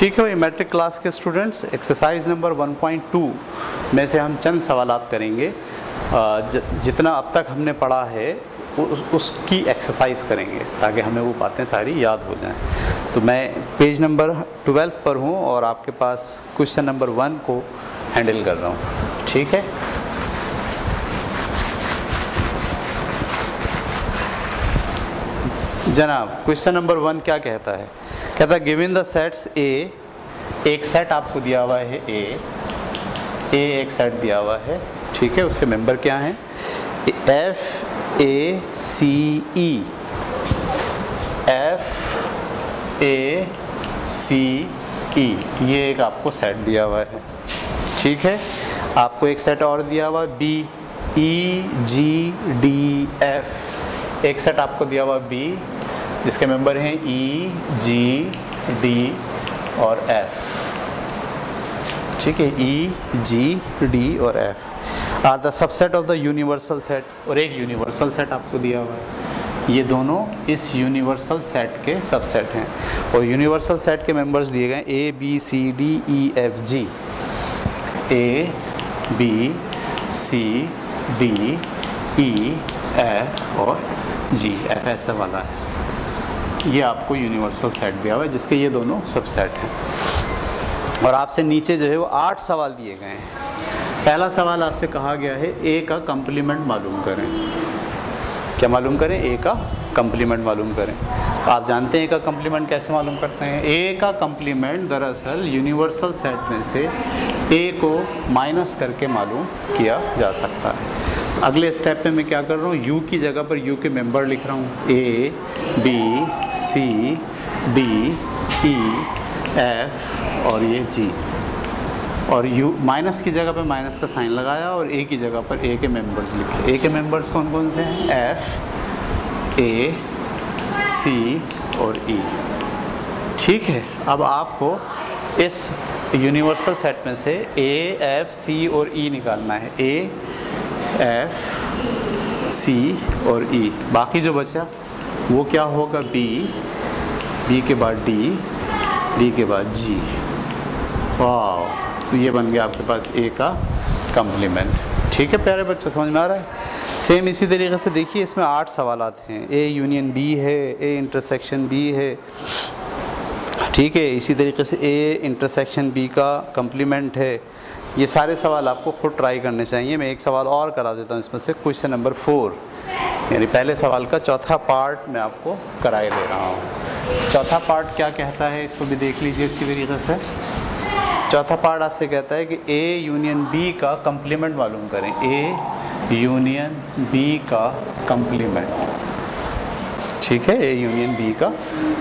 ठीक है भाई मैट्रिक क्लास के स्टूडेंट्स, एक्सरसाइज नंबर 1.2 में से हम चंद सवालात करेंगे। जितना अब तक हमने पढ़ा है उसकी एक्सरसाइज करेंगे ताकि हमें वो बातें सारी याद हो जाएं। तो मैं पेज नंबर 12 पर हूँ और आपके पास क्वेश्चन नंबर 1 को हैंडल कर रहा हूँ। ठीक है, जनाब क्वेश्चन नंबर 1 क्या कहता है? कहता है गिवन द सेट्स ए, एक सेट आपको दिया हुआ है ए एक सेट दिया हुआ है। ठीक है, उसके मेंबर क्या हैं? F A C E, F A सी ई, ये एक आपको सेट दिया हुआ है। ठीक है, आपको एक सेट और दिया हुआ बी, ई जी डी एफ, एक सेट आपको दिया हुआ बी जिसके मेंबर हैं ई जी डी और एफ। ठीक है, ई जी डी और F R the subset of the universal set, और एक यूनिवर्सल सेट आपको दिया हुआ है। ये दोनों इस यूनिवर्सल सेट के सबसेट हैं और यूनिवर्सल सेट के मेंबर्स दिए गए A B C D E F G, A B C D E F और जी, एफ ऐसा वाला है। ये आपको यूनिवर्सल सेट दिया हुआ है जिसके ये दोनों सबसेट हैं और आपसे नीचे जो है वो 8 सवाल दिए गए हैं। पहला सवाल आपसे कहा गया है ए का कंप्लीमेंट मालूम करें। क्या मालूम करें? ए का कंप्लीमेंट मालूम करें। आप जानते हैं ए का कंप्लीमेंट कैसे मालूम करते हैं? ए का कंप्लीमेंट दरअसल यूनिवर्सल सेट में से ए को माइनस करके मालूम किया जा सकता है। अगले स्टेप पे मैं क्या कर रहा हूँ, यू की जगह पर यू के मेंबर लिख रहा हूँ, A B C D E F और ये जी, और यू माइनस की जगह पे माइनस का साइन लगाया और ए की जगह पर ए के मेंबर्स लिखे। ए के मेंबर्स कौन कौन से हैं? एफ ए सी और ई। ठीक है, अब आपको इस यूनिवर्सल सेट में से ए एफ सी और ई निकालना है। ए एफ सी और ई, बाकी जो बचा वो क्या होगा? बी, बी के बाद डी, डी के बाद जी। वाह, तो ये बन गया आपके पास ए का कंप्लीमेंट। ठीक है प्यारे बच्चों, समझ में आ रहा है? सेम इसी तरीके से देखिए, इसमें 8 सवालात हैं। ए यूनियन बी है, ए इंटरसेक्शन बी है। ठीक है, इसी तरीके से ए इंटरसेक्शन बी का कंप्लीमेंट है। ये सारे सवाल आपको खुद ट्राई करने चाहिए। मैं एक सवाल और करा देता हूँ इसमें से, क्वेश्चन नंबर 4, यानी पहले सवाल का चौथा पार्ट मैं आपको कराए दे रहा हूँ। चौथा पार्ट क्या कहता है इसको भी देख लीजिए अच्छी तरीके से। चौथा पार्ट आपसे कहता है कि ए यूनियन बी का कंप्लीमेंट मालूम करें। ए यूनियन बी का कंप्लीमेंट। ठीक है, ए यूनियन बी का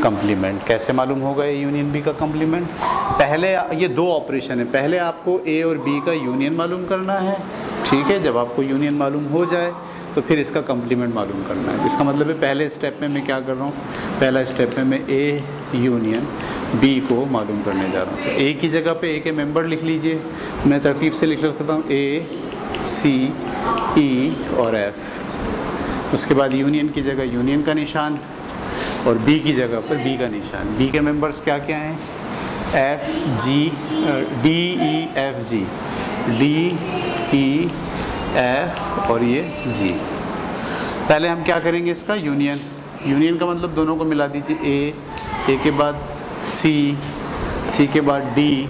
कंप्लीमेंट कैसे मालूम होगा? ए यूनियन बी का कंप्लीमेंट, पहले ये 2 ऑपरेशन है। पहले आपको ए और बी का यूनियन मालूम करना है। ठीक है, जब आपको यूनियन मालूम हो जाए तो फिर इसका कंप्लीमेंट मालूम करना है। इसका मतलब है पहले स्टेप में मैं क्या कर रहा हूँ? पहला स्टेप में मैं ए यूनियन बी को मालूम करने जा रहा हूँ। तो ए की जगह पे ए के मेंबर लिख लीजिए। मैं तरतीब से लिख रखता हूँ, ए सी ई और एफ। उसके बाद यूनियन की जगह यूनियन का निशान और बी की जगह पर बी का निशान। बी के मेंबर्स क्या क्या हैं? F G D E F जी, डी ई एफ और ये जी। पहले हम क्या करेंगे? इसका यूनियन। यूनियन का मतलब दोनों को मिला दीजिए। ए के बाद सी, सी के बाद डी,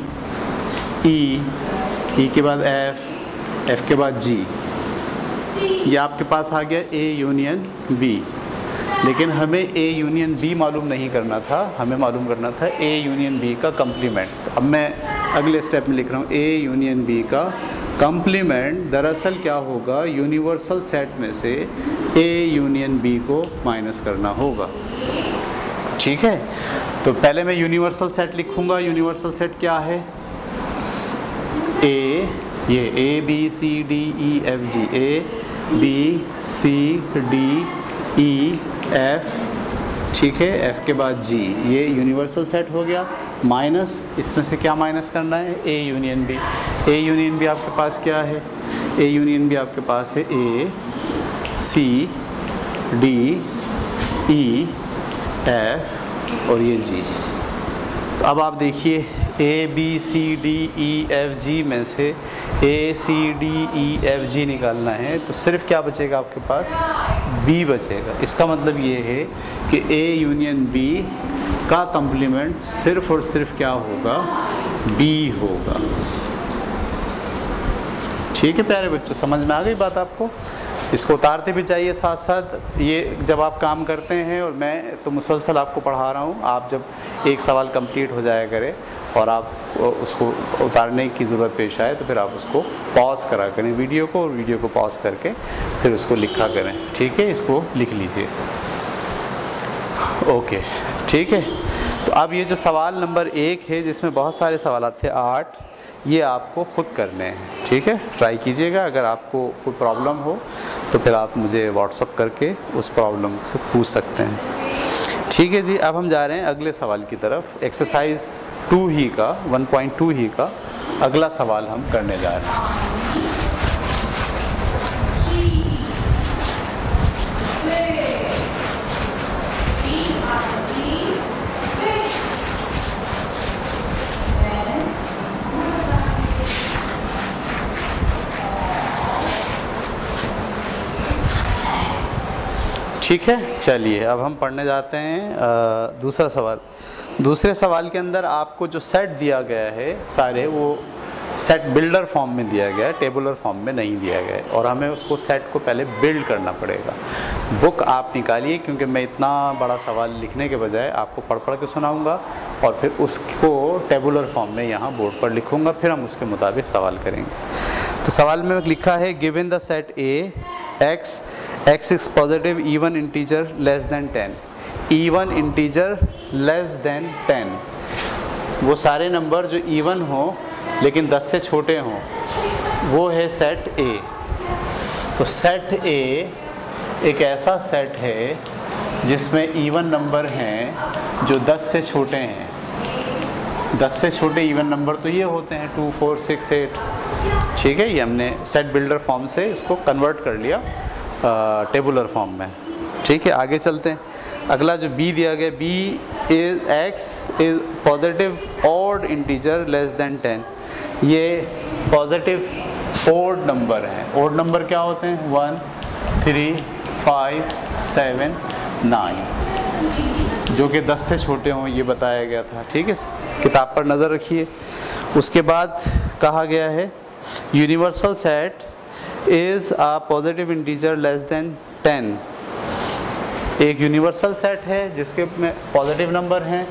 ई के बाद एफ, एफ के बाद जी। ये आपके पास आ गया ए यूनियन बी। लेकिन हमें ए यूनियन बी मालूम नहीं करना था, हमें मालूम करना था ए यूनियन बी का कंप्लीमेंट। तो अब मैं अगले स्टेप में लिख रहा हूँ, ए यूनियन बी का कंप्लीमेंट दरअसल क्या होगा? यूनिवर्सल सेट में से ए यूनियन बी को माइनस करना होगा। ठीक है, तो पहले मैं यूनिवर्सल सेट लिखूंगा। यूनिवर्सल सेट क्या है? ए, ये A B C D E F G, A B C D E F. ठीक है, एफ के बाद जी, ये यूनिवर्सल सेट हो गया। माइनस, इसमें से क्या माइनस करना है? A union B. A union B आपके पास क्या है? ए यूनियन बी आपके पास है ए सी डी ई एफ और ये जी। तो अब आप देखिए A B C D E F G में से ए सी डी ई एफ जी निकालना है, तो सिर्फ क्या बचेगा आपके पास, बी बचेगा। इसका मतलब ये है कि ए यूनियन बी का कंप्लीमेंट सिर्फ और सिर्फ क्या होगा, बी होगा। ठीक है प्यारे बच्चों, समझ में आ गई बात आपको? इसको उतारते भी चाहिए साथ साथ। ये जब आप काम करते हैं और मैं तो मुसलसल आपको पढ़ा रहा हूँ, आप जब एक सवाल कंप्लीट हो जाया करे और आप उसको उतारने की ज़रूरत पेश आए तो फिर आप उसको पॉज करा करें वीडियो को, और वीडियो को पॉज करके फिर उसको लिखा करें। ठीक है, इसको लिख लीजिए। ओके, ठीक है। तो अब ये जो सवाल नंबर 1 है जिसमें बहुत सारे सवाल थे 8, ये आपको ख़ुद करने हैं। ठीक है, ट्राई कीजिएगा। अगर आपको कोई प्रॉब्लम हो तो फिर आप मुझे व्हाट्सअप करके उस प्रॉब्लम से पूछ सकते हैं। ठीक है जी, अब हम जा रहे हैं अगले सवाल की तरफ। एक्सरसाइज 2 ही का 1.2 ही का अगला सवाल हम करने जा रहे हैं। ठीक है, चलिए अब हम पढ़ने जाते हैं दूसरा सवाल। दूसरे सवाल के अंदर आपको जो सेट दिया गया है सारे, वो सेट बिल्डर फॉर्म में दिया गया है, टेबुलर फॉर्म में नहीं दिया गया है, और हमें उसको सेट को पहले बिल्ड करना पड़ेगा। बुक आप निकालिए, क्योंकि मैं इतना बड़ा सवाल लिखने के बजाय आपको पढ़ पढ़ के सुनाऊंगा और फिर उसको टेबुलर फॉर्म में यहाँ बोर्ड पर लिखूंगा, फिर हम उसके मुताबिक सवाल करेंगे। तो सवाल में लिखा है given the set A x is positive even integer less than 10, even integer less than 10, वो सारे नंबर जो इवन हो लेकिन 10 से छोटे हों, वो है सेट ए। तो सेट ए एक ऐसा सेट है जिसमें इवन नंबर हैं जो 10 से छोटे हैं। 10 से छोटे इवन नंबर तो ये होते हैं 2, 4, 6, 8। ठीक है, ये हमने सेट बिल्डर फॉर्म से इसको कन्वर्ट कर लिया टेबुलर फॉर्म में। ठीक है, आगे चलते हैं। अगला जो बी दिया गया, B is x is positive odd integer less than 10। ये पॉजिटिव ऑड नंबर हैं। ऑड नंबर क्या होते हैं, 1, 3, 5, 7, 9, जो कि 10 से छोटे हों, ये बताया गया था। ठीक है, किताब पर नज़र रखिए। उसके बाद कहा गया है universal set is a positive integer less than 10। एक यूनिवर्सल सेट है जिसके में पॉजिटिव नंबर हैं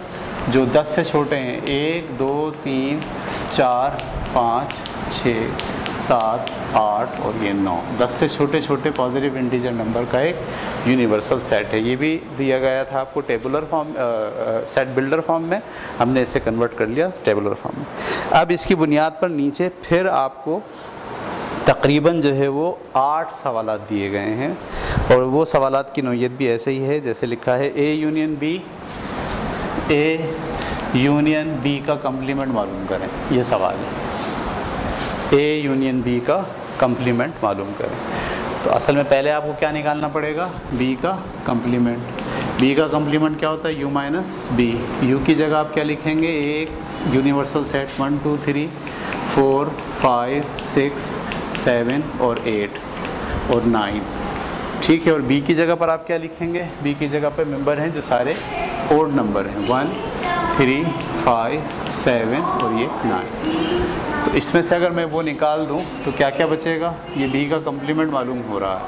जो 10 से छोटे हैं। 1, 2, 3, 4, 5, 6, 7, 8 और ये 9। 10 से छोटे छोटे पॉजिटिव इंटीजर नंबर का एक यूनिवर्सल सेट है। ये भी दिया गया था आपको tabular form, set builder form में। हमने इसे कन्वर्ट कर लिया टेबुलर फॉर्म में। अब इसकी बुनियाद पर नीचे फिर आपको तकरीबन जो है वो 8 सवालात दिए गए हैं, और वो सवालात की नौइयत भी ऐसे ही है जैसे लिखा है ए यूनियन बी का कंप्लीमेंट मालूम करें। ये सवाल है, ए यूनियन बी का कंप्लीमेंट मालूम करें। तो असल में पहले आपको क्या निकालना पड़ेगा, बी का कंप्लीमेंट। बी का कंप्लीमेंट क्या होता है, यू माइनस बी। यू की जगह आप क्या लिखेंगे, एक यूनिवर्सल सेट 1, 2, 3, 4, 5, 6, 7 और 8 और 9। ठीक है, और बी की जगह पर आप क्या लिखेंगे, बी की जगह पर मेंबर हैं जो सारे ओड नंबर हैं, 1, 3, 5, 7 और ये 9। तो इसमें से अगर मैं वो निकाल दूं तो क्या क्या बचेगा, ये बी का कंप्लीमेंट मालूम हो रहा है।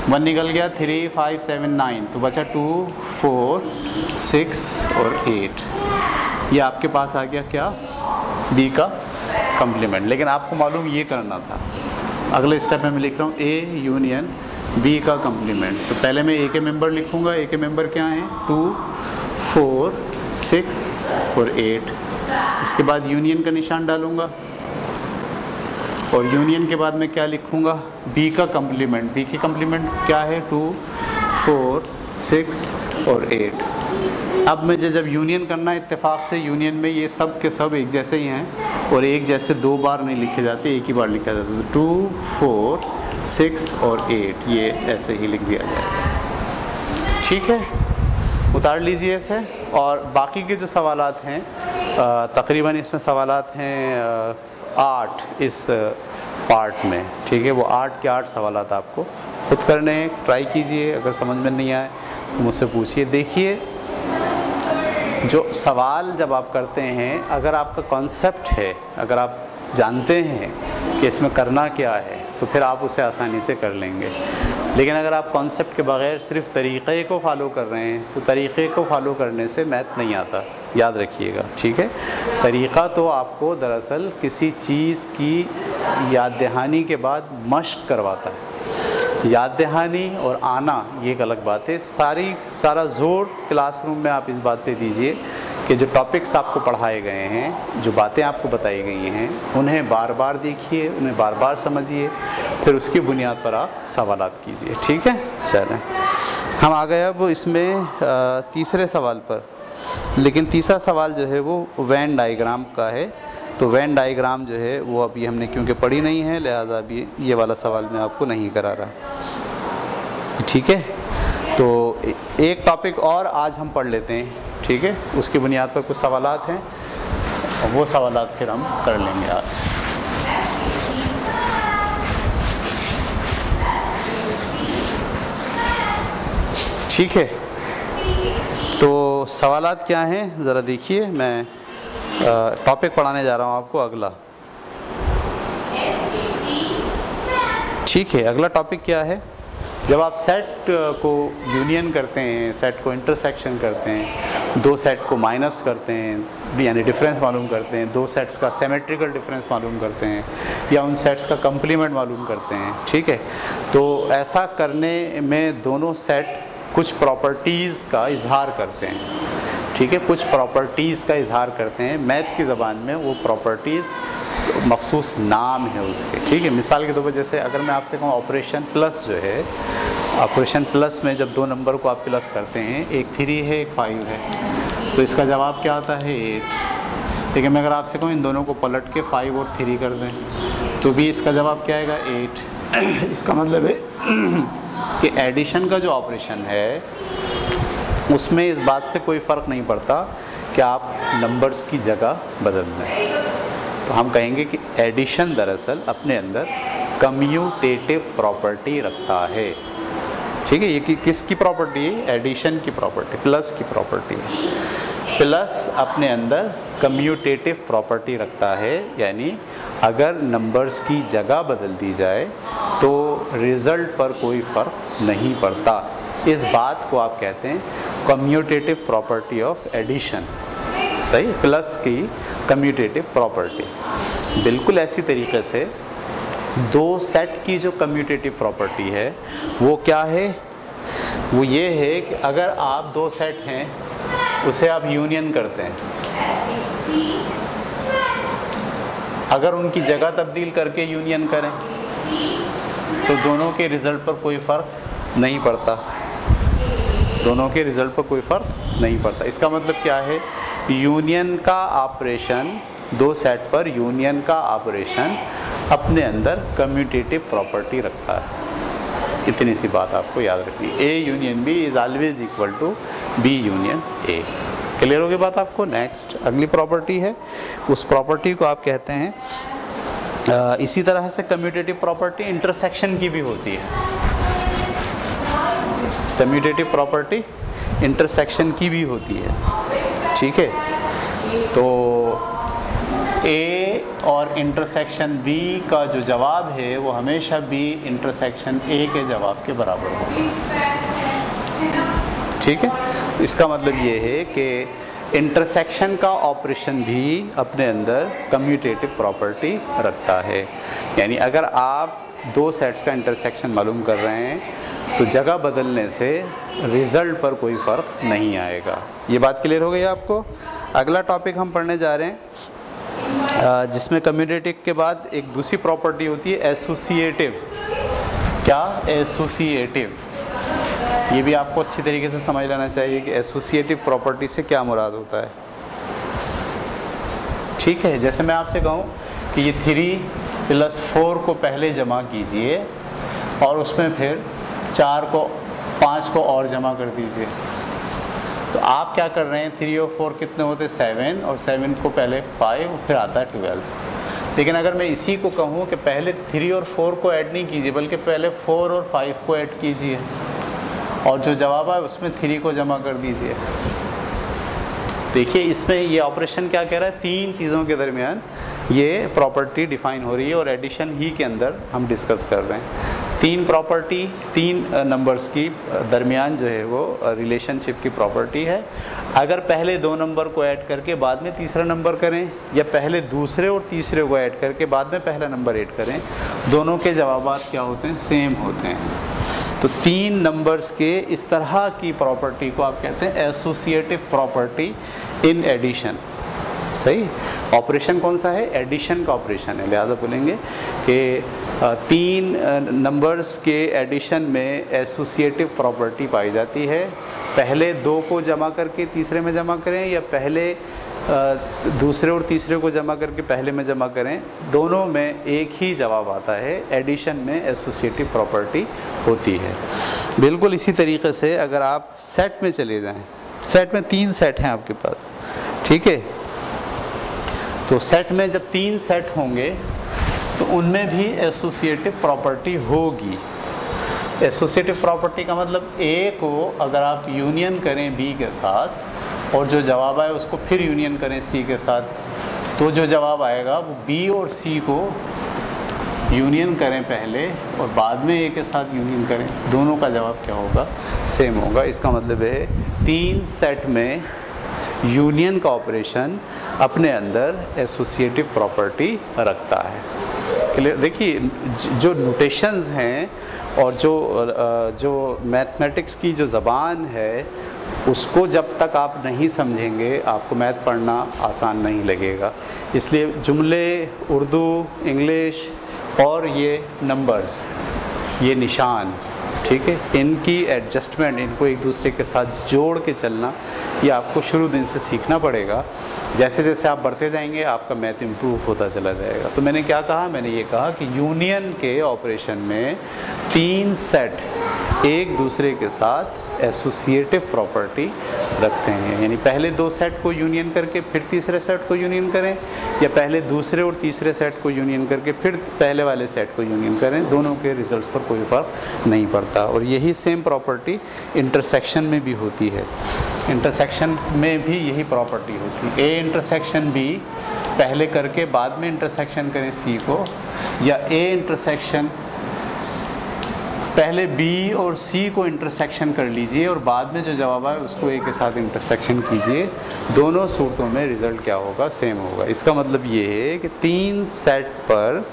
1 निकल गया, 3, 5, 7, 9, तो बचा 2, 4, 6 और 8। ये आपके पास आ गया क्या, बी का कंप्लीमेंट। लेकिन आपको मालूम ये करना था। अगले स्टेप में मैं लिख रहा हूँ ए यूनियन बी का कंप्लीमेंट। तो पहले मैं ए के मेंबर लिखूँगा। ए के मेंबर क्या हैं, 2, 4, 6 और 8। उसके बाद यूनियन का निशान डालूँगा, और यूनियन के बाद मैं क्या लिखूँगा, बी का कंप्लीमेंट। बी की कंप्लीमेंट क्या है, 2, 4, 6 और 8। अब मुझे जब यूनियन करना है, इत्तेफाक से यूनियन में ये सब के सब एक जैसे ही हैं, और एक जैसे 2 बार नहीं लिखे जाते, एक ही बार लिखा जाता है। 2, 4, 6 और 8 ये ऐसे ही लिख दिया जाएगा। ठीक है, उतार लीजिए इसे। और बाकी के जो सवालात हैं तकरीबन इसमें सवालात हैं 8 इस पार्ट में, ठीक है। वो 8 के 8 सवालात आपको खुद करने हैं, ट्राई कीजिए। अगर समझ में नहीं आए तो मुझसे पूछिए। देखिए, जो सवाल जब आप करते हैं, अगर आपका कॉन्सेप्ट है, अगर आप जानते हैं कि इसमें करना क्या है, तो फिर आप उसे आसानी से कर लेंगे। लेकिन अगर आप कॉन्सेप्ट के बगैर सिर्फ तरीक़े को फॉलो कर रहे हैं, तो तरीक़े को फॉलो करने से मैथ नहीं आता, याद रखिएगा, ठीक है। तरीक़ा तो आपको दरअसल किसी चीज़ की याद दहानी के बाद मश्क करवाता है। याद दहानी और आना ये एक अलग बात है। सारा ज़ोर क्लासरूम में आप इस बात पे दीजिए कि जो टॉपिक्स आपको पढ़ाए गए हैं, जो बातें आपको बताई गई हैं, उन्हें बार बार देखिए, उन्हें बार बार समझिए, फिर उसकी बुनियाद पर आप सवालात कीजिए, ठीक है। चलें, हम आ गए अब इसमें तीसरे सवाल पर। लेकिन तीसरा सवाल जो है वो वेन डायग्राम का है। तो वेन डायग्राम जो है वो अभी हमने क्योंकि पढ़ी नहीं है, लिहाजा अभी ये वाला सवाल मैं आपको नहीं करा रहा, ठीक है। तो एक टॉपिक और आज हम पढ़ लेते हैं, ठीक है। उसकी बुनियाद पर कुछ सवालात हैं और वो सवालात फिर हम कर लेंगे आज। ठीक है, तो सवालात क्या हैं ज़रा देखिए। मैं टॉपिक पढ़ाने जा रहा हूँ आपको अगला, ठीक है। अगला टॉपिक क्या है? जब आप सेट को यूनियन करते हैं, सेट को इंटरसेक्शन करते हैं, दो सेट को माइनस करते हैं, यानी डिफरेंस मालूम करते हैं, दो सेट्स का सिमेट्रिकल डिफरेंस मालूम करते हैं, या उन सेट्स का कंप्लीमेंट मालूम करते हैं, ठीक है। तो ऐसा करने में दोनों सेट कुछ प्रॉपर्टीज़ का इजहार करते हैं, ठीक है। कुछ प्रॉपर्टीज़ का इजहार करते हैं। मैथ की ज़बान में वो प्रॉपर्टीज़ मखसूस नाम है उसके, ठीक है। मिसाल के तौर पर जैसे अगर मैं आपसे कहूँ ऑपरेशन प्लस जो है, ऑपरेशन प्लस में जब दो नंबर को आप प्लस करते हैं, एक 3 है एक 5 है, तो इसका जवाब क्या आता है 8। लेकिन मैं अगर आपसे कहूँ इन दोनों को पलट के 5 और 3 कर दें, तो भी इसका जवाब क्या आएगा 8। इसका मतलब है कि एडिशन का जो ऑपरेशन है उसमें इस बात से कोई फ़र्क नहीं पड़ता कि आप नंबर्स की जगह बदल दें। तो हम कहेंगे कि एडिशन दरअसल अपने अंदर कम्यूटेटिव प्रॉपर्टी रखता है, ठीक है। ये किसकी प्रॉपर्टी है? एडिशन की प्रॉपर्टी, प्लस की प्रॉपर्टी है। प्लस अपने अंदर कम्यूटेटिव प्रॉपर्टी रखता है, यानी अगर नंबर्स की जगह बदल दी जाए तो रिज़ल्ट पर कोई फ़र्क नहीं पड़ता। इस बात को आप कहते हैं कम्यूटेटिव प्रॉपर्टी ऑफ एडिशन, सही। प्लस की कम्यूटेटिव प्रॉपर्टी। बिल्कुल ऐसी तरीके से दो सेट की जो कम्यूटेटिव प्रॉपर्टी है वो क्या है? वो ये है कि अगर आप दो सेट हैं उसे आप यूनियन करते हैं, अगर उनकी जगह तब्दील करके यूनियन करें तो दोनों के रिज़ल्ट पर कोई फ़र्क नहीं पड़ता, दोनों के रिज़ल्ट पर कोई फ़र्क नहीं पड़ता। इसका मतलब क्या है? यूनियन का ऑपरेशन, दो सेट पर यूनियन का ऑपरेशन अपने अंदर कम्यूटेटिव प्रॉपर्टी रखता है। इतनी सी बात आपको याद रखनी। A union B is always equal to B union A. Clear हो गई बात आपको? नेक्स्ट अगली प्रॉपर्टी है, उस प्रॉपर्टी को आप कहते हैं इसी तरह से कम्यूटेटिव प्रॉपर्टी इंटरसेक्शन की भी होती है। कम्यूटेटिव प्रॉपर्टी इंटरसेक्शन की भी होती है, ठीक है। तो ए और इंटरसेक्शन बी का जो जवाब है वो हमेशा बी इंटरसेक्शन ए के जवाब के बराबर होगा, ठीक है। इसका मतलब ये है कि इंटरसेक्शन का ऑपरेशन भी अपने अंदर कम्यूटेटिव प्रॉपर्टी रखता है। यानी अगर आप दो सेट्स का इंटरसेक्शन मालूम कर रहे हैं तो जगह बदलने से रिज़ल्ट पर कोई फ़र्क नहीं आएगा। ये बात क्लियर हो गई आपको? अगला टॉपिक हम पढ़ने जा रहे हैं जिसमें कम्यूटेटिव के बाद एक दूसरी प्रॉपर्टी होती है एसोसिएटिव। क्या? एसोसिएटिव। ये भी आपको अच्छी तरीके से समझ लेना चाहिए कि एसोसिएटिव प्रॉपर्टी से क्या मुराद होता है, ठीक है। जैसे मैं आपसे कहूँ कि ये 3 + 4 को पहले जमा कीजिए और उसमें फिर 4 को 5 को और जमा कर दीजिए, तो आप क्या कर रहे हैं, 3 और 4 कितने होते हैं 7, और 7 को पहले 5 फिर आता है 12। लेकिन अगर मैं इसी को कहूँ कि पहले 3 और 4 को ऐड नहीं कीजिए बल्कि पहले 4 और 5 को ऐड कीजिए और जो जवाब है उसमें 3 को जमा कर दीजिए। देखिए इसमें ये ऑपरेशन क्या कह रहा है, 3 चीज़ों के दरमियान ये प्रॉपर्टी डिफाइन हो रही है और एडिशन ही के अंदर हम डिस्कस कर रहे हैं। 3 प्रॉपर्टी 3 नंबर्स की दरमियान जो है वो रिलेशनशिप की प्रॉपर्टी है। अगर पहले 2 नंबर को ऐड करके बाद में तीसरा नंबर करें या पहले दूसरे और तीसरे को ऐड करके बाद में पहला नंबर ऐड करें, दोनों के जवाबात क्या होते हैं, सेम होते हैं। तो 3 नंबर्स के इस तरह की प्रॉपर्टी को आप कहते हैं एसोसिएटिव प्रॉपर्टी इन एडिशन। सही, ऑपरेशन कौन सा है, एडिशन का ऑपरेशन है, लिहाजा बोलेंगे कि 3 नंबर्स के एडिशन में एसोसिएटिव प्रॉपर्टी पाई जाती है। पहले 2 को जमा करके तीसरे में जमा करें या पहले दूसरे और तीसरे को जमा करके पहले में जमा करें, दोनों में एक ही जवाब आता है। एडिशन में एसोसिएटिव प्रॉपर्टी होती है। बिल्कुल इसी तरीके से अगर आप सेट में चले जाएं, सेट में 3 सेट हैं आपके पास, ठीक है, तो सेट में जब 3 सेट होंगे तो उनमें भी एसोसिएटिव प्रॉपर्टी होगी। एसोसिएटिव प्रॉपर्टी का मतलब ए को अगर आप यूनियन करें बी के साथ और जो जवाब आए उसको फिर यूनियन करें सी के साथ, तो जो जवाब आएगा वो बी और सी को यूनियन करें पहले और बाद में ए के साथ यूनियन करें, दोनों का जवाब क्या होगा, सेम होगा। इसका मतलब है 3 सेट में यूनियन का ऑपरेशन अपने अंदर एसोसिएटिव प्रॉपर्टी रखता है। क्लियर। देखिए जो नोटेशंस हैं और जो मैथमेटिक्स की जो ज़बान है उसको जब तक आप नहीं समझेंगे आपको मैथ पढ़ना आसान नहीं लगेगा। इसलिए जुमले, उर्दू, इंग्लिश और ये नंबर्स, ये निशान, ठीक है, इनकी एडजस्टमेंट, इनको एक दूसरे के साथ जोड़ के चलना, ये आपको शुरू दिन से सीखना पड़ेगा। जैसे जैसे आप बढ़ते जाएंगे आपका मैथ इम्प्रूव होता चला जाएगा। तो मैंने क्या कहा, मैंने ये कहा कि यूनियन के ऑपरेशन में 3 सेट एक दूसरे के साथ एसोसिएटिव प्रॉपर्टी रखते हैं, यानी पहले 2 सेट को यूनियन करके फिर तीसरे सेट को यूनियन करें या पहले दूसरे और तीसरे सेट को यूनियन करके फिर पहले वाले सेट को यूनियन करें, दोनों के रिजल्ट्स पर कोई फर्क नहीं पड़ता। और यही सेम प्रॉपर्टी इंटरसेक्शन में भी होती है। इंटरसेक्शन में भी यही प्रॉपर्टी होती है। ए इंटरसेक्शन बी पहले करके बाद में इंटरसेक्शन करें सी को, या ए इंटरसेक्शन पहले बी और सी को इंटरसेक्शन कर लीजिए और बाद में जो जवाब आए उसको ए के साथ इंटरसेक्शन कीजिए, दोनों सूरतों में रिज़ल्ट क्या होगा, सेम होगा। इसका मतलब ये है कि 3 सेट पर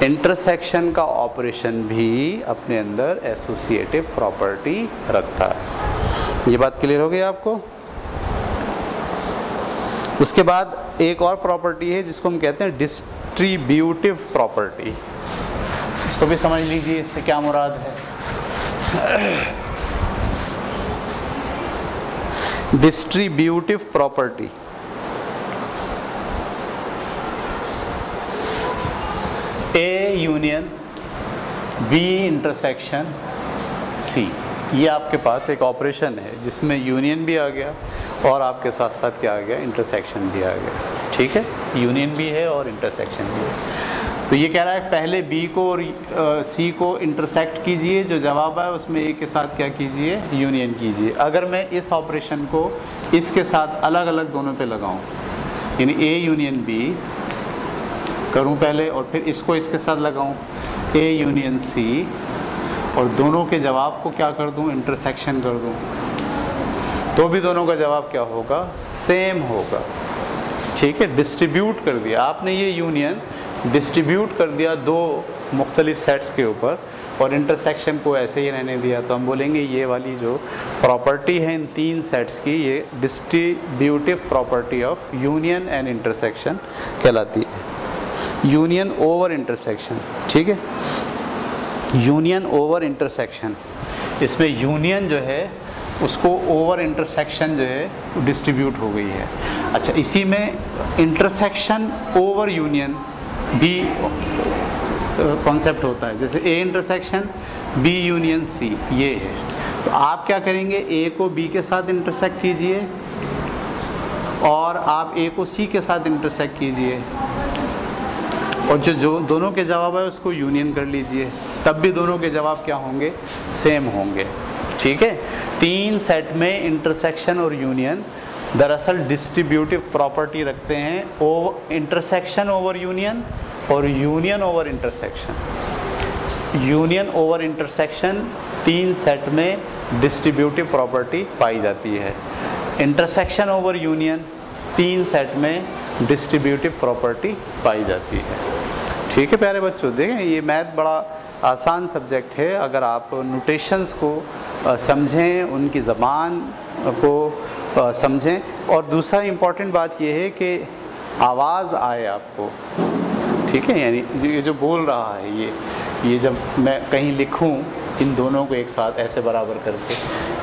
इंटरसेक्शन का ऑपरेशन भी अपने अंदर एसोसिएटिव प्रॉपर्टी रखता है। ये बात क्लियर हो गई आपको। उसके बाद एक और प्रॉपर्टी है जिसको हम कहते हैं डिस्ट्रीब्यूटिव प्रॉपर्टी। इसको भी समझ लीजिए, इससे क्या मुराद है। Distributive property A union B intersection C, ये आपके पास एक ऑपरेशन है जिसमें यूनियन भी आ गया और आपके साथ साथ क्या आ गया, इंटरसेक्शन भी आ गया। ठीक है, यूनियन भी है और इंटरसेक्शन भी है। तो ये कह रहा है पहले बी को और सी को इंटरसेक्ट कीजिए, जो जवाब आए उसमें ए के साथ क्या कीजिए, यूनियन कीजिए। अगर मैं इस ऑपरेशन को इसके साथ अलग अलग दोनों पे लगाऊं, यानी ए यूनियन बी करूं पहले और फिर इसको इसके साथ लगाऊं ए यूनियन सी, और दोनों के जवाब को क्या कर दूं, इंटरसेक्शन कर दूं, तो भी दोनों का जवाब क्या होगा, सेम होगा। ठीक है, डिस्ट्रीब्यूट कर दिया आपने, ये यूनियन डिस्ट्रीब्यूट कर दिया 2 मुख्तलिफ सेट्स के ऊपर और इंटरसेक्शन को ऐसे ही रहने दिया, तो हम बोलेंगे ये वाली जो प्रॉपर्टी है इन 3 सेट्स की, ये distributive property of union and intersection कहलाती है। यूनियन ओवर इंटरसेक्शन, ठीक है, यूनियन ओवर इंटरसेक्शन, इसमें यूनियन जो है उसको ओवर इंटरसेक्शन जो है डिस्ट्रीब्यूट हो गई है। अच्छा, इसी में इंटरसेक्शन ओवर यूनियन भी कॉन्सेप्ट होता है। जैसे A intersection B union C ये है। तो आप क्या करेंगे, ए को बी के साथ इंटरसेक्ट कीजिए और आप ए को सी के साथ इंटरसेक्ट कीजिए और जो दोनों के जवाब है उसको यूनियन कर लीजिए, तब भी दोनों के जवाब क्या होंगे, सेम होंगे। ठीक है, 3 सेट में इंटरसेक्शन और यूनियन दरअसल डिस्ट्रीब्यूटिव प्रॉपर्टी रखते हैं, इंटरसेक्शन ओवर यूनियन और union over intersection. Union over intersection 3 set में डिस्ट्रीब्यूटिव प्रॉपर्टी पाई जाती है, इंटरसेक्शन ओवर यूनियन 3 सेट में डिस्ट्रीब्यूटिव प्रॉपर्टी पाई जाती है। ठीक है प्यारे बच्चों, देखें ये मैथ बड़ा आसान सब्जेक्ट है अगर आप नोटेशंस को समझें, उनकी ज़बान को समझें। और दूसरा इम्पॉर्टेंट बात यह है कि आवाज़ आए आपको। ठीक है, यानी ये जो बोल रहा है ये जब मैं कहीं लिखूं इन दोनों को एक साथ ऐसे बराबर करके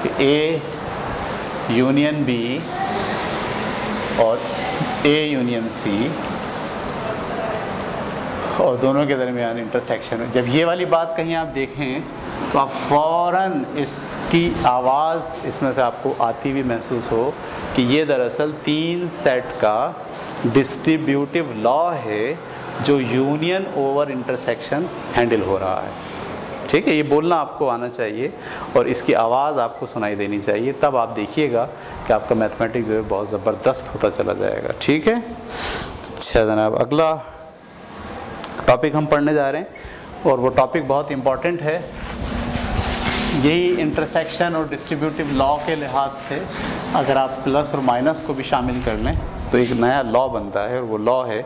कि ए यूनियन बी और ए यूनियन सी और दोनों के दरमियान इंटरसेक्शन, जब ये वाली बात कहीं आप देखें तो आप फ़ौरन इसकी आवाज़ इसमें से आपको आती हुई महसूस हो कि ये दरअसल 3 सेट का डिस्ट्रीब्यूटिव लॉ है जो यूनियन ओवर इंटरसेक्शन हैंडल हो रहा है। ठीक है, ये बोलना आपको आना चाहिए और इसकी आवाज़ आपको सुनाई देनी चाहिए, तब आप देखिएगा कि आपका मैथमेटिक्स जो है बहुत ज़बरदस्त होता चला जाएगा। ठीक है, अच्छा जनाब, अगला टॉपिक हम पढ़ने जा रहे हैं और वो टॉपिक बहुत इम्पॉर्टेंट है। यही इंटरसेक्शन और डिस्ट्रीब्यूटिव लॉ के लिहाज से अगर आप प्लस और माइनस को भी शामिल कर लें तो एक नया लॉ बनता है और वो लॉ है,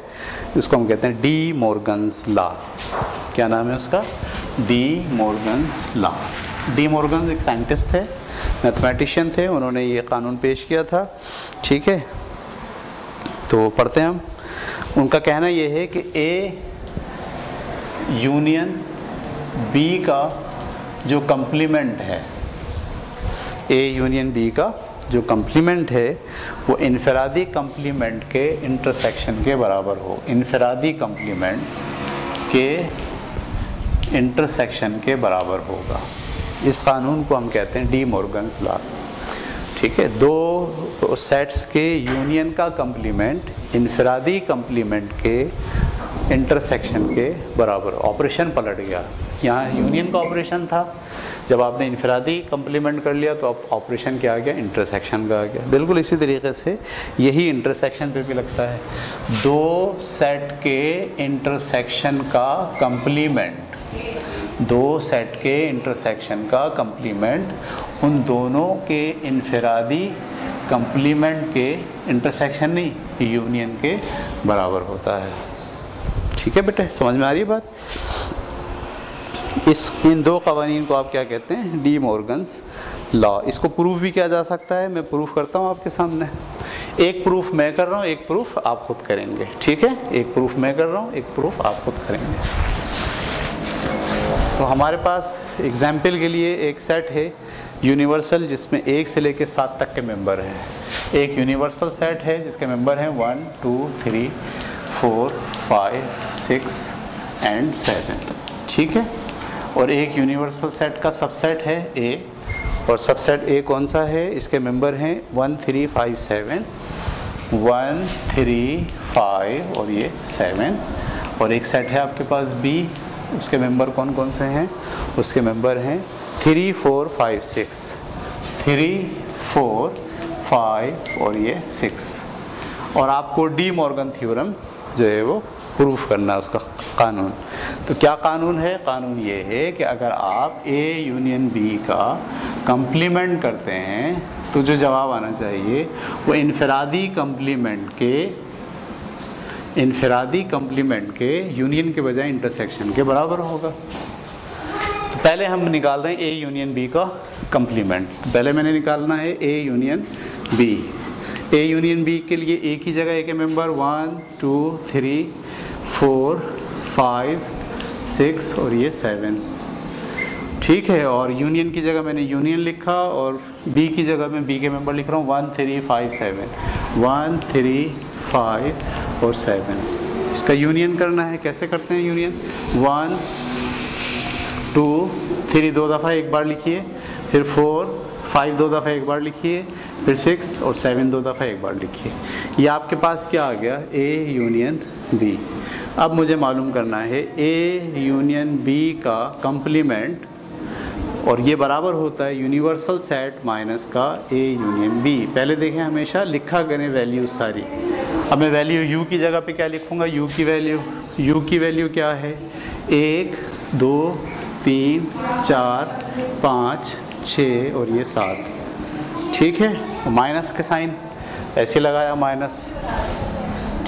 उसको हम कहते हैं डी मॉर्गन्स लॉ। क्या नाम है उसका? D Morgan's law. De Morgan एक साइंटिस्ट थे, मैथमेटिशियन थे, उन्होंने ये कानून पेश किया था। ठीक है, तो पढ़ते हैं हम। उनका कहना ये है कि ए यूनियन बी का जो कंप्लीमेंट है, ए यूनियन बी का जो कंप्लीमेंट है वो इनफरादी कंप्लीमेंट के इंटरसेक्शन के बराबर हो। इनफरादी कंप्लीमेंट के इंटरसेक्शन के बराबर होगा। इस कानून को हम कहते हैं डी मॉर्गन्स लॉ। ठीक है, दो सेट्स के यूनियन का कंप्लीमेंट इनफरादी कंप्लीमेंट के इंटरसेक्शन के बराबर। ऑपरेशन पलट गया, यहाँ यूनियन का ऑपरेशन था, जब आपने इनफरादी कंप्लीमेंट कर लिया तो अब ऑपरेशन क्या आ गया, इंटरसेक्शन का आ गया। बिल्कुल इसी तरीके से यही इंटरसेक्शन पे भी लगता है। दो सेट के इंटरसेक्शन का कंप्लीमेंट, दो सेट के इंटरसेक्शन का कंप्लीमेंट उन दोनों के इनफरादी कंप्लीमेंट के इंटरसेक्शन नहीं, यूनियन के बराबर होता है। ठीक है बेटे, समझ में आ रही है बात? इन दो कवानीन को आप क्या कहते हैं, डी मॉर्गन्स लॉ। इसको प्रूफ भी किया जा सकता है, मैं प्रूफ करता हूँ आपके सामने। एक प्रूफ मैं कर रहा हूँ, एक प्रूफ आप खुद करेंगे। ठीक है, एक प्रूफ मैं कर रहा हूँ, एक प्रूफ आप खुद करेंगे। तो हमारे पास एग्जाम्पल के लिए एक सेट है यूनिवर्सल जिसमें 1 से लेकर 7 तक के मेंबर हैं। एक यूनिवर्सल सेट है जिसके मेंबर हैं 1 2 3 4 5 6 एंड 7। ठीक है, और एक यूनिवर्सल सेट का सबसेट है ए, और सबसेट ए कौन सा है, इसके मेंबर हैं 1 3 5 7, 1 3 5 और ये 7। और एक सेट है आपके पास बी, उसके मेंबर कौन कौन से हैं, उसके मेंबर हैं 3 4 5 6, 3 4 5 और ये 6। और आपको डी मॉर्गन थ्योरम जो है वो प्रूफ करना है, उसका कानून। तो क्या कानून है? कानून ये है कि अगर आप ए यूनियन बी का कंप्लीमेंट करते हैं तो जो जवाब आना चाहिए वो इनफरादी कंप्लीमेंट के यूनियन के बजाय इंटरसेक्शन के बराबर होगा। तो पहले हम निकाल रहे हैं ए यूनियन बी का कंप्लीमेंट। पहले मैंने निकालना है A union B. A union B के लिए ए की जगह ए के मेंबर 1 2 3 4 5 6 और ये 7। ठीक है, और यूनियन की जगह मैंने यूनियन लिखा और बी की जगह मैं बी के मेंबर लिख रहा हूँ 1 3 5 7, 1 3 5 और 7। इसका यूनियन करना है, कैसे करते हैं यूनियन? 1 2 3 2 दफ़ा एक बार लिखिए, फिर 4 5 2 दफ़ा एक बार लिखिए, फिर 6 और 7 2 दफ़ा एक बार लिखिए। ये आपके पास क्या आ गया, A यूनियन B। अब मुझे मालूम करना है A यूनियन B का कंप्लीमेंट, और ये बराबर होता है यूनिवर्सल सेट माइनस का A यूनियन B। पहले देखें, हमेशा लिखा करें वैल्यू सारी। अब मैं वैल्यू U की जगह पे क्या लिखूँगा, U की वैल्यू क्या है, 1 2 3 4 5 6 और ये 7, ठीक है। माइनस के साइन ऐसे लगाया माइनस,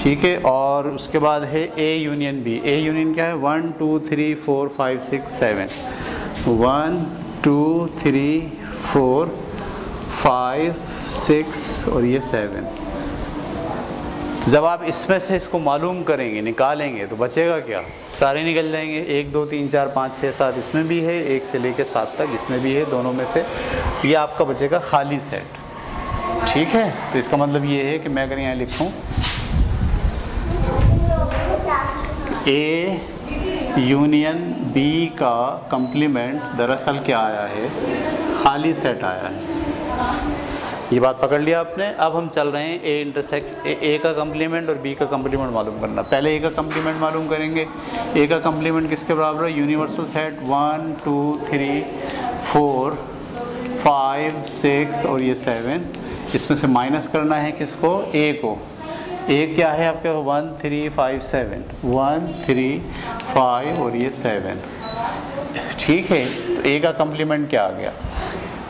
ठीक है। और उसके बाद है A union B। A union क्या है, 1 2 3 4 5 6 7, 1 2 3 4 5 6 और ये 7। जब आप इसमें से इसको मालूम करेंगे, निकालेंगे, तो बचेगा क्या, सारे निकल जाएंगे। 1 2 3 4 5 6 7 इसमें भी है, 1 से लेकर 7 तक इसमें भी है, दोनों में से ये आपका बचेगा खाली सेट, ठीक है। तो इसका मतलब ये है कि मैं अगर यहाँ लिखूँ A यूनियन B का कंप्लीमेंट दरअसल क्या आया है, खाली सेट आया है। ये बात पकड़ लिया आपने। अब हम चल रहे हैं A का कंप्लीमेंट और B का कंप्लीमेंट मालूम करना। पहले A का कंप्लीमेंट मालूम करेंगे। A का कंप्लीमेंट किसके बराबर है, यूनिवर्सल सेट 1 2 3 4 5 6 और ये 7। इसमें से माइनस करना है किसको, A को। A क्या है आपके, 1 3 5 7, 1 3 5 और ये 7, ठीक है। तो A का कंप्लीमेंट क्या आ गया,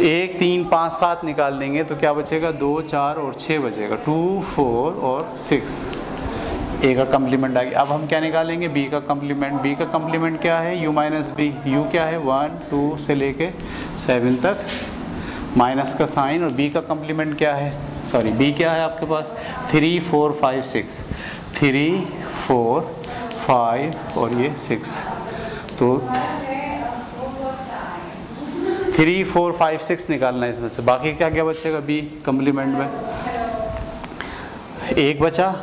1 3 5 7 निकाल देंगे तो क्या बचेगा, 2 4 और 6 बचेगा, 2 4 और 6। A का कंप्लीमेंट आ गया। अब हम क्या निकालेंगे, B का कंप्लीमेंट। B का कंप्लीमेंट क्या है, U माइनस B। U क्या है, 1 2 से लेके 7 तक, माइनस का साइन। और B का कंप्लीमेंट क्या है, सॉरी B क्या है आपके पास, 3 4 5 6, 3 4 5 और ये 6। तो 3 4 5 6 निकालना है इसमें से। बाकी क्या क्या बचेगा B कंप्लीमेंट में, 1 बचा,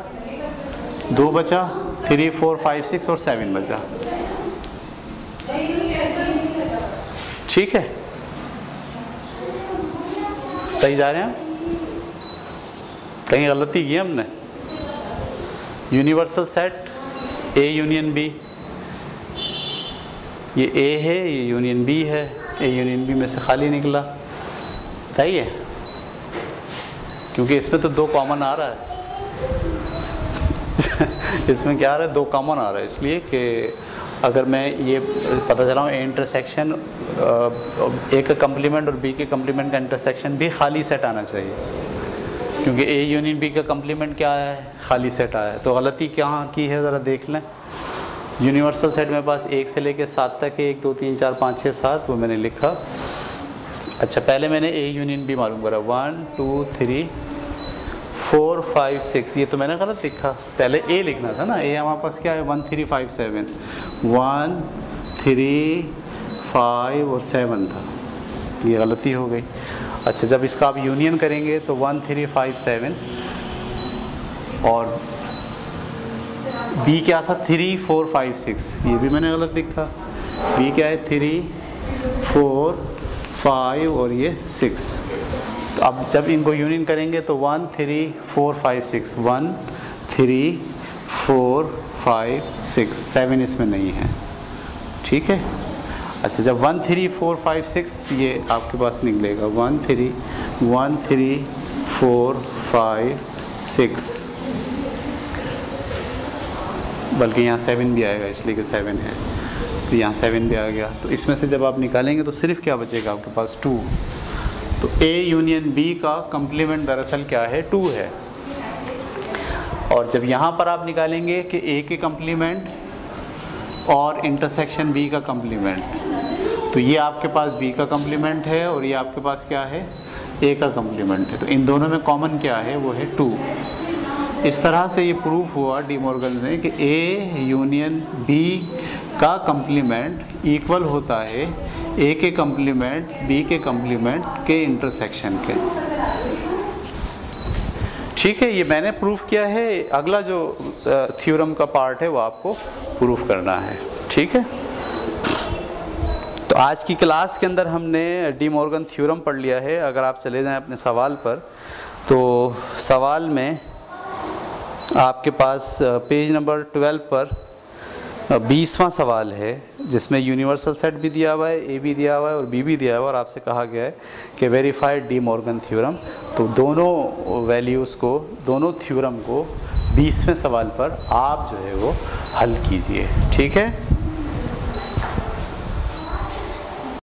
2 बचा, 3 4 5 6 और 7 बचा, ठीक है। सही जा रहे हैं, कहीं गलती की हमने। Universal set A union B, ये A है, ये यूनियन B है, A यूनियन B में से खाली निकला, सही है, क्योंकि इसमें तो 2 कॉमन आ रहा है इसमें क्या आ रहा है, 2 कॉमन आ रहा है, इसलिए कि अगर मैं ये पता चला हूँ इंटरसेक्शन A का कंप्लीमेंट और B के कंप्लीमेंट का इंटरसेक्शन भी खाली सेट आना चाहिए, क्योंकि A यूनियन B का कंप्लीमेंट क्या आया है, खाली सेट आया है। तो गलती कहाँ की है ज़रा देख लें। यूनिवर्सल सेट मेरे पास 1 से लेकर 7 तक है, 1 2 3 4 5 6 7, वो मैंने लिखा। अच्छा, पहले मैंने A यूनियन B मालूम करा, 1 2 3 4 5 6, ये तो मैंने गलत लिखा, पहले A लिखना था ना। A हमारे पास क्या है, 1 3 5 7, 1 3 5 और 7 था, ये गलती हो गई। अच्छा, जब इसका आप यूनियन करेंगे तो 1 3 5 7 और B क्या था, 3 4 5 6, ये भी मैंने गलत लिखा। B क्या है, 3 4 5 और ये 6। तो अब जब इनको यूनियन करेंगे तो 1 3 4 5 6, 1 3 4 5 6, 7 इसमें नहीं है, ठीक है। अच्छा, जब 1 3 4 5 6 ये आपके पास निकलेगा, 1 3 4 5 6, बल्कि यहाँ 7 भी आएगा इसलिए कि 7 है, तो यहाँ 7 भी आ गया। तो इसमें से जब आप निकालेंगे तो सिर्फ क्या बचेगा आपके पास, 2। तो A यूनियन B का कंप्लीमेंट दरअसल क्या है, 2 है। और जब यहाँ पर आप निकालेंगे कि A के कंप्लीमेंट और इंटरसेक्शन B का कंप्लीमेंट, तो ये आपके पास B का कंप्लीमेंट है और ये आपके पास क्या है, A का कंप्लीमेंट है। तो इन दोनों में कॉमन क्या है, वो है 2। इस तरह से ये प्रूफ हुआ डी मॉर्गन ने कि A यूनियन B का कंप्लीमेंट इक्वल होता है A के कंप्लीमेंट B के कंप्लीमेंट के इंटरसेक्शन के, ठीक है। ये मैंने प्रूफ किया है, अगला जो थ्योरम का पार्ट है वो आपको प्रूफ करना है, ठीक है। तो आज की क्लास के अंदर हमने डी मॉर्गन थ्योरम पढ़ लिया है। अगर आप चले जाएं अपने सवाल पर, तो सवाल में आपके पास पेज नंबर 12 पर 20वां सवाल है, जिसमें यूनिवर्सल सेट भी दिया हुआ है, ए भी दिया हुआ है और बी भी दिया हुआ है, और आपसे कहा गया है कि वेरीफाइड डी मॉर्गन थ्योरम। तो दोनों वैल्यूज़ को, दोनों थ्योरम को 20वें सवाल पर आप जो है वो हल कीजिए। ठीक है।